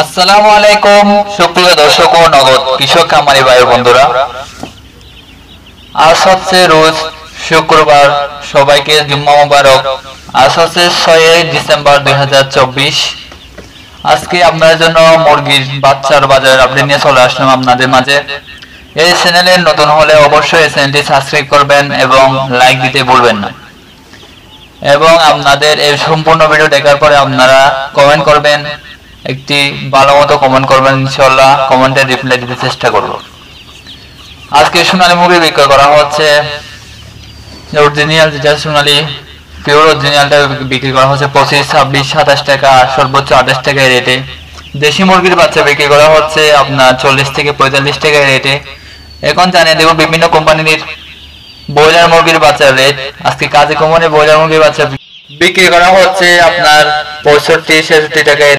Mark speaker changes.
Speaker 1: আসসালামু আলাইকুম সুপ্রিয় দর্শক ও নগদ কৃষক খামারি ভাই বন্ধুরা, আজ হচ্ছে রোজ শুক্রবার। সবাইকে জুম্মা মুবারক। আজ হচ্ছে 6 ডিসেম্বর 2024। আজকে আপনাদের জন্য মুরগির বাচ্চার বাজারের আপডেট নিয়ে চলে আসলাম আপনাদের মাঝে। এই চ্যানেলে নতুন হলে অবশ্যই এই চ্যানেলটি সাবস্ক্রাইব করবেন এবং লাইক দিতে ভুলবেন না। এবং আপনাদের এই সম্পূর্ণ ভিডিও দেখার পরে আপনারা কমেন্ট করবেন, একটি ভালো মতো কমেন্ট করবেন, ইনশাআল্লাহ কমেন্টে রিপ্লাই দিতে চেষ্টা করব। আজকে সোনালী মুরগি বিক্রি করা হচ্ছে অরিজিনাল, যেটা সোনালী পিওর অরিজিনালটা বিক্রি করা হচ্ছে 25, 26, 27 টাকা, সর্বোচ্চ 28 টাকা রেটে। দেশি মুরগির বাচ্চা বিক্রি করা হচ্ছে আপনার 40 থেকে 45 টাকা রেটে। এখন জানিয়ে দেব বিভিন্ন কোম্পানির ব্রয়লার মুরগির বাচ্চার রেট। আজকে কাজী কোম্পানির ব্রয়লার মুরগির বাচ্চা বিক্রি করা হচ্ছে আপনার 65-66 টাকায়